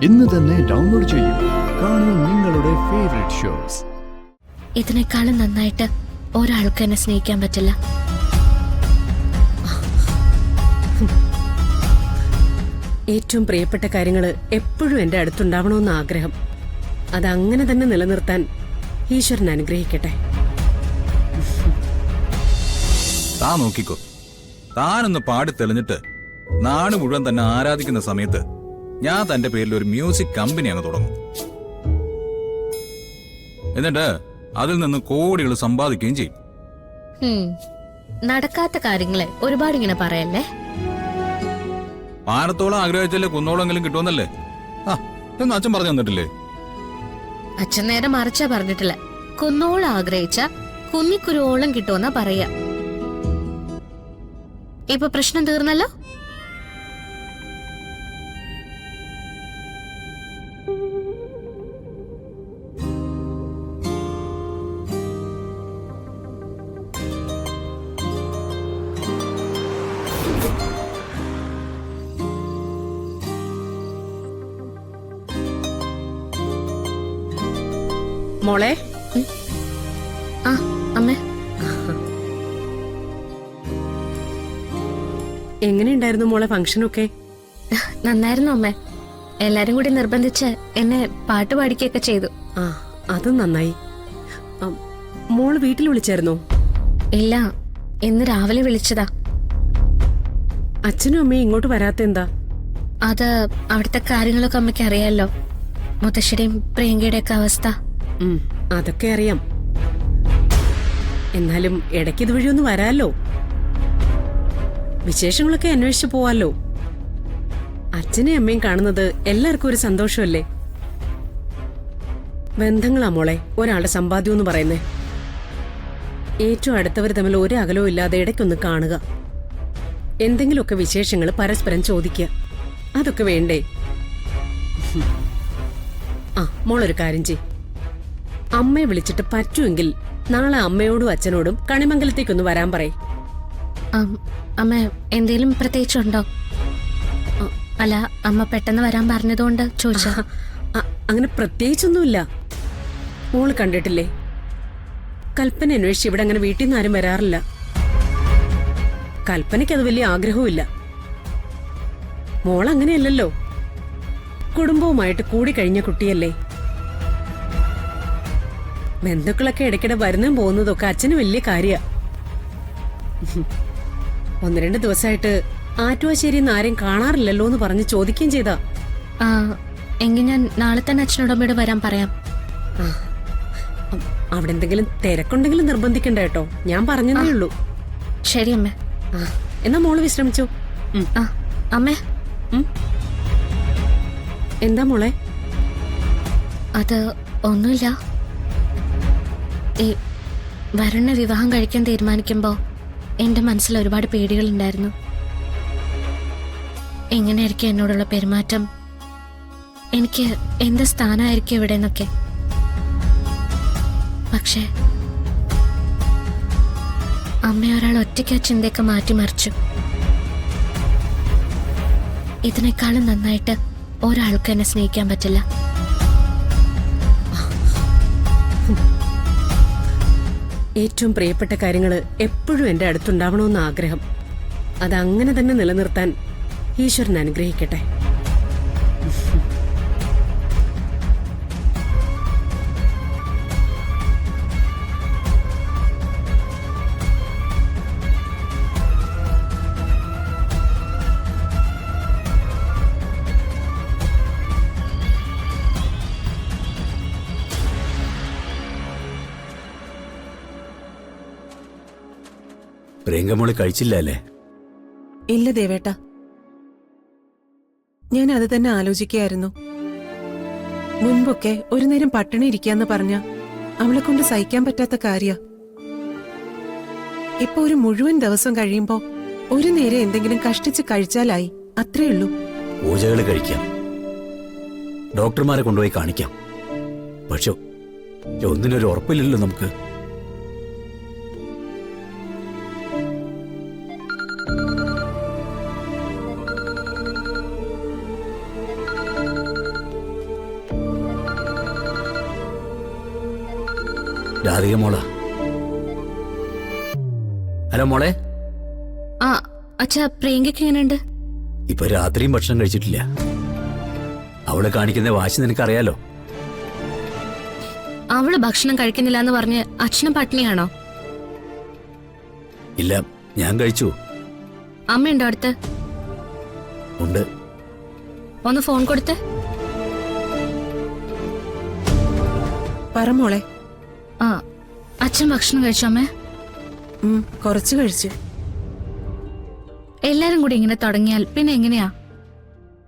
ഇന്ന് തന്നെ ഡൗൺലോഡ് ചെയ്യൂ. കാണൂ നിങ്ങളുടെ ഫേവറേറ്റ് ഷോസ്. ഇതിനേക്കാളും നന്നായിട്ട് ഒരാൾക്ക് എന്നെ സ്നേഹിക്കാൻ പറ്റില്ല. ഏറ്റവും പ്രിയപ്പെട്ട കാര്യങ്ങൾ എപ്പോഴും എൻ്റെ അടുത്തുണ്ടാവണമെന്ന് ആഗ്രഹം. അതങ്ങനെ തന്നെ നിലനിർത്താൻ ഈശ്വരൻ അനുഗ്രഹിക്കട്ടെ. താ നോക്കിക്കോ, താനൊന്ന് പാടി തെളിഞ്ഞിട്ട് നാട് മുഴുവൻ തന്നെ ആരാധിക്കുന്ന സമയത്ത് ഞാൻ തന്റെ പേരിൽ ഒരു മ്യൂസിക് കമ്പനി അങ്ങ് തുടങ്ങും. എന്നിട്ട് അതിൽ നിന്ന് കോടികൾ സമ്പാദിക്കുകയും ചെയ്യും. നടക്കാത്ത കാര്യങ്ങളെ ഒരുപാട് ഇങ്ങനെ പറയല്ലേ. പാനത്തോളം ആഗ്രഹിച്ചല്ലേ കുന്നോളെങ്കിലും കിട്ടുമെന്നല്ലേ എന്ന് അച്ഛൻ പറഞ്ഞു തന്നിട്ടില്ലേ? അച്ഛൻ നേരെ മറിച്ചാ പറഞ്ഞിട്ടില്ല. കുന്നോളം ആഗ്രഹിച്ച കുഞ്ഞിക്കുരുവോളം കിട്ടുമെന്നാ പറയാ. ഇപ്പൊ പ്രശ്നം തീർന്നല്ലോ. മോളെ, ആ അമ്മേ, എങ്ങനെയുണ്ടായിരുന്നു മോളെ ഫംഗ്ഷനൊക്കെ? നന്നായിരുന്നു അമ്മേ. എല്ലാരും കൂടി നിർബന്ധിച്ച് എന്നെ പാട്ട് പാടിക്കുകയൊക്കെ ചെയ്തു. ആ, അത് നന്നായി. മോള് വീട്ടിൽ വിളിച്ചായിരുന്നോ? ഇല്ല, ഇന്ന് രാവിലെ വിളിച്ചതാ. അച്ഛനും അമ്മയും ഇങ്ങോട്ട് വരാത്തെന്താ? അത് അവിടുത്തെ കാര്യങ്ങളൊക്കെ അമ്മയ്ക്ക് അറിയാലോ. മുത്തശ്ശിയുടെയും പ്രിയങ്കയുടെ ഒക്കെ അവസ്ഥ. അതൊക്കെ അറിയാം. എന്നാലും ഇടയ്ക്ക് ഇതുവഴി ഒന്ന് വരാല്ലോ. വിശേഷങ്ങളൊക്കെ അന്വേഷിച്ചു പോവാല്ലോ. അച്ഛനെയും അമ്മയും കാണുന്നത് എല്ലാവർക്കും ഒരു സന്തോഷമല്ലേ. ബന്ധങ്ങളാ മോളെ ഒരാളുടെ സമ്പാദ്യം എന്ന് പറയുന്നേ. ഏറ്റവും അടുത്തവർ തമ്മിൽ ഒരു അകലവും ഇല്ലാതെ ഇടയ്ക്കൊന്ന് കാണുക. എന്തെങ്കിലുമൊക്കെ വിശേഷങ്ങൾ പരസ്പരം ചോദിക്കുക. അതൊക്കെ വേണ്ടേ? ആ, മോളൊരു കാര്യം ചെയ്. അമ്മയെ വിളിച്ചിട്ട് പറ്റുമെങ്കിൽ നാളെ അമ്മയോടും അച്ഛനോടും കണിമംഗലത്തേക്കൊന്ന് വരാൻ പറയ്. അമ്മ എന്തേലും പ്രത്യേകിച്ചുണ്ടോ? അല്ല, അമ്മ പെട്ടെന്ന് വരാൻ പറഞ്ഞതുകൊണ്ട് ചോദിച്ചാ. അങ്ങനെ പ്രത്യേകിച്ചൊന്നുമില്ല. മോള് കണ്ടിട്ടില്ലേ, കൽപ്പന അന്വേഷിച്ച് ഇവിടെ അങ്ങനെ വീട്ടിൽ നിന്ന് ആരും വരാറില്ല. കൽപ്പനയ്ക്ക് അത് വലിയ ആഗ്രഹവുമില്ല. മോളങ്ങനെയല്ലല്ലോ, കുടുംബവുമായിട്ട് കൂടി കഴിഞ്ഞ കുട്ടിയല്ലേ. ബന്ധുക്കളൊക്കെ ഇടയ്ക്കിടെ വരുന്നതും പോകുന്നതൊക്കെ അച്ഛന് വലിയ കാര്യ. 1-2 ദിവസമായിട്ട് ആറ്റുവാശ്ശേരിന്ന് ആരെയും കാണാറില്ലല്ലോ എന്ന് പറഞ്ഞ് ചോദിക്കുകയും ചെയ്താ. എങ്കിൽ ഞാൻ നാളെ തന്നെ അച്ഛനോടും അമ്മയോട് വരാൻ പറയാം. അവിടെ എന്തെങ്കിലും തിരക്കുണ്ടെങ്കിലും നിർബന്ധിക്കണ്ട കേട്ടോ. ഞാൻ പറഞ്ഞതേ ഉള്ളൂ. ശരി അമ്മേ. എന്നാ മോള് വിശ്രമിച്ചോ. അമ്മേ, എന്താ മോളെ? അത് ഒന്നുമില്ല. ഈ വരണ വിവാഹം കഴിക്കാൻ തീരുമാനിക്കുമ്പോ എന്റെ മനസ്സിൽ ഒരുപാട് പേടികളുണ്ടായിരുന്നു. എങ്ങനെയായിരിക്കും എന്നോടുള്ള പെരുമാറ്റം, എനിക്ക് എന്ത് സ്ഥാനമായിരിക്കും ഇവിടെ എന്നൊക്കെ. പക്ഷേ അമ്മ ഒരാൾ ഒറ്റയ്ക്ക് ആ ചിന്തയൊക്കെ മാറ്റിമറിച്ചു. ഇതിനേക്കാളും നന്നായിട്ട് ഒരാൾക്ക് എന്നെ സ്നേഹിക്കാൻ പറ്റില്ല. ഏറ്റവും പ്രിയപ്പെട്ട കാര്യങ്ങൾ എപ്പോഴും എൻ്റെ അടുത്തുണ്ടാവണമെന്ന് ആഗ്രഹം. അതങ്ങനെ തന്നെ നിലനിർത്താൻ ഈശ്വരൻ അനുഗ്രഹിക്കട്ടെ. പ്രിയങ്കമോള് കഴിച്ചില്ല അല്ലേ? ഇല്ല ദേവേട്ട, ഞാൻ അത് തന്നെ ആലോചിക്കുകയായിരുന്നു. മുൻപൊക്കെ ഒരു നേരം പട്ടിണി ഇരിക്കാന്ന് പറഞ്ഞ അവളെ കൊണ്ട് സഹിക്കാൻ പറ്റാത്ത കാര്യ. ഇപ്പൊ ഒരു മുഴുവൻ ദിവസം കഴിയുമ്പോ ഒരു നേരം എന്തെങ്കിലും കഷ്ടിച്ച് കഴിച്ചാലായി. അത്രയുള്ളൂ. പൂജകൾ കഴിക്കാം, ഡോക്ടർമാരെ കൊണ്ടുപോയി കാണിക്കാം. പക്ഷെ ഒന്നിനൊരു ഉറപ്പില്ലല്ലോ നമുക്ക്. രാധിക മോളാ. ഹലോ മോളെ. ആ അച്ഛാ, പ്രിയങ്കയ്ക്ക് എങ്ങനെയുണ്ട്? ഇപ്പൊ രാത്രിയും ഭക്ഷണം കഴിച്ചിട്ടില്ല. അവള് കാണിക്കുന്ന വാശി നിനക്കറിയാലോ. അവള് ഭക്ഷണം കഴിക്കുന്നില്ല എന്ന് പറഞ്ഞ് അച്ഛനും പട്ടിണിയാണോ? ഇല്ല, ഞാൻ കഴിച്ചു. അമ്മയുണ്ടോ അടുത്ത്? ഉണ്ട്. ഒന്ന് ഫോൺ കൊടുത്ത്. പറ മോളെ. ആ അച്ഛൻ ഭക്ഷണം കഴിച്ചോ അമ്മേ? കുറച്ച് കഴിച്ചു. എല്ലാരും കൂടി ഇങ്ങനെ തുടങ്ങിയാൽ പിന്നെ എങ്ങനെയാ?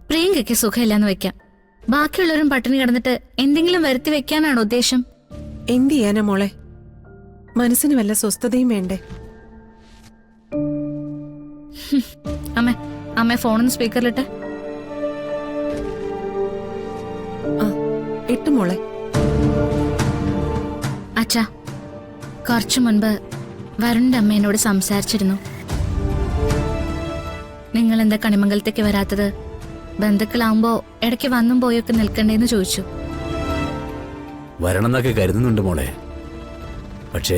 പ്രിയങ്കയ്ക്ക് സുഖമില്ലാന്ന് വെക്കാം, ബാക്കിയുള്ളവരും പട്ടിണി കിടന്നിട്ട് എന്തെങ്കിലും വരുത്തി വെക്കാനാണോ ഉദ്ദേശം? എന്ത് ചെയ്യാനാ മോളെ? മനസ്സിന് വല്ല സ്വസ്ഥതയും വേണ്ടേ? അമ്മേ, അമ്മേ ഫോണൊന്ന് സ്പീക്കറിലിട്ട്. ഇട്ടു മോളെ. അച്ഛാ, കുറച്ചു മുൻപ് വരുണിന്റെ അമ്മ എന്നോട് സംസാരിച്ചിരുന്നു. നിങ്ങൾ എന്താ കണിമംഗലത്തേക്ക് വരാത്തത്? ബന്ധുക്കളാവുമ്പോ ഇടയ്ക്ക് വന്നും പോയൊക്കെ നിൽക്കണ്ടേന്ന് ചോദിച്ചു. വരണമെന്നൊക്കെ കരുതുന്നുണ്ട് മോളെ. പക്ഷേ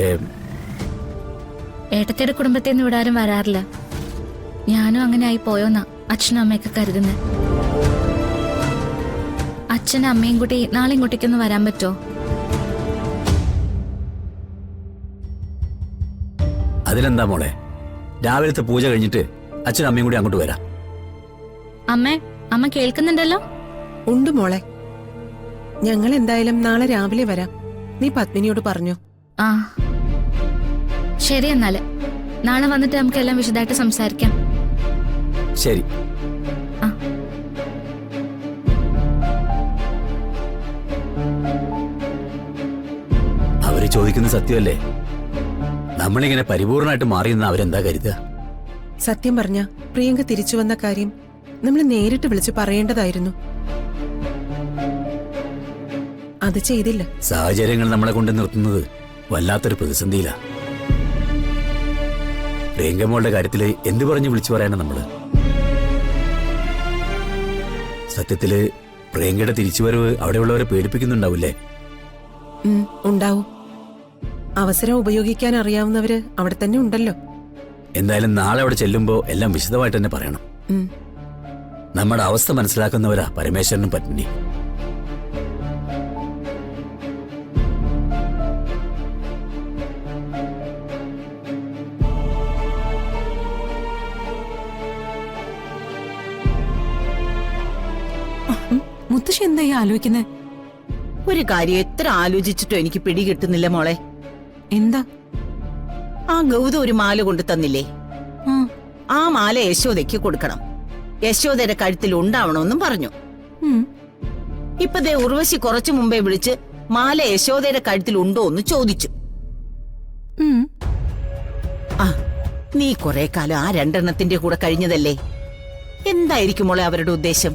ഏട്ടത്തിയുടെ കുടുംബത്തിൽ നിന്ന് ഇവിടെ ആരും വരാറില്ല. ഞാനും അങ്ങനെ ആയി പോയോന്നാ അച്ഛനും അമ്മയൊക്കെ കരുതുന്നത്. അച്ഛനും അമ്മയും കൂടി നാളെ ഇങ്ങോട്ടേക്കൊന്ന് വരാൻ പറ്റുമോ? അതിലെന്താ മോളെ, രാവിലത്തെ പൂജ കഴിഞ്ഞിട്ട് അച്ഛനും അമ്മയും കൂടി അങ്ങോട്ട് വരാം. അമ്മേ, അമ്മ കേൾക്കുന്നുണ്ടല്ലോ? ഉണ്ട് മോളെ. ഞങ്ങൾ എന്തായാലും നാളെ രാവിലെ വരാം. നീ പത്മിനിയോട് പറഞ്ഞോ? ആ ശരി, എന്നാല് നാളെ വന്നിട്ട് നമുക്കെല്ലാം വിശദമായിട്ട് സംസാരിക്കാം. ശരി. ആ അവര് ചോദിക്കുന്നത് സത്യമല്ലേ? നമ്മളിങ്ങനെ പരിപൂർണമായിട്ട് മാറിയെന്ന് അവരെന്താ കരുതുക? സത്യം പറഞ്ഞ പ്രിയങ്ക തിരിച്ചു വന്ന കാര്യം നമ്മൾ നേരിട്ട് വിളിച്ച് പറയേണ്ടതായിരുന്നു. അത് ചെയ്തില്ല. സാഹചര്യങ്ങൾ നമ്മളെ കൊണ്ട് നിർത്തുന്നത് വല്ലാത്തൊരു പ്രതിസന്ധിയിലാ. പ്രിയങ്കമ്മളുടെ കാര്യത്തില് എന്ത് പറഞ്ഞു വിളിച്ചു പറയാനാ നമ്മള്? സത്യത്തില് പ്രിയങ്കയുടെ തിരിച്ചുവരവ് അവിടെയുള്ളവരെ പേടിപ്പിക്കുന്നുണ്ടാവില്ലേ? ഉണ്ടാവും. അവസരം ഉപയോഗിക്കാൻ അറിയാവുന്നവര് അവിടെ തന്നെ ഉണ്ടല്ലോ. എന്തായാലും നാളെ അവിടെ ചെല്ലുമ്പോ എല്ലാം വിശദമായിട്ട് തന്നെ പറയണം. നമ്മുടെ അവസ്ഥ മനസ്സിലാക്കുന്നവരാ പരമേശ്വരനും പത്മിനി. മുത്തശ്ശി എന്തായി ആലോചിക്കുന്നേ? ഒരു കാര്യം എത്ര ആലോചിച്ചിട്ടോ എനിക്ക് പിടികിട്ടുന്നില്ല മോളെ. എന്താ? ആ ഗൗതം ഒരു മാല കൊണ്ടു തന്നില്ലേ? ആ മാല യശോദയ്ക്ക് കൊടുക്കണം. യശോദയുടെ കഴുത്തിൽ ഉണ്ടാവണമെന്നും പറഞ്ഞു. ഇപ്പൊ ദേ ഉർവശി കുറച്ചു മുമ്പേ വിളിച്ച് മാല യശോദയുടെ കഴുത്തിൽ ഉണ്ടോ എന്ന് ചോദിച്ചു. ആ നീ കുറെ കാലം ആ രണ്ടെണ്ണത്തിന്റെ കൂടെ കഴിഞ്ഞതല്ലേ? എന്തായിരിക്കും മോളെ അവരുടെ ഉദ്ദേശം?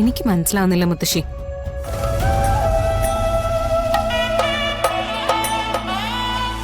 എനിക്ക് മനസ്സിലാവുന്നില്ല മുത്തശ്ശി.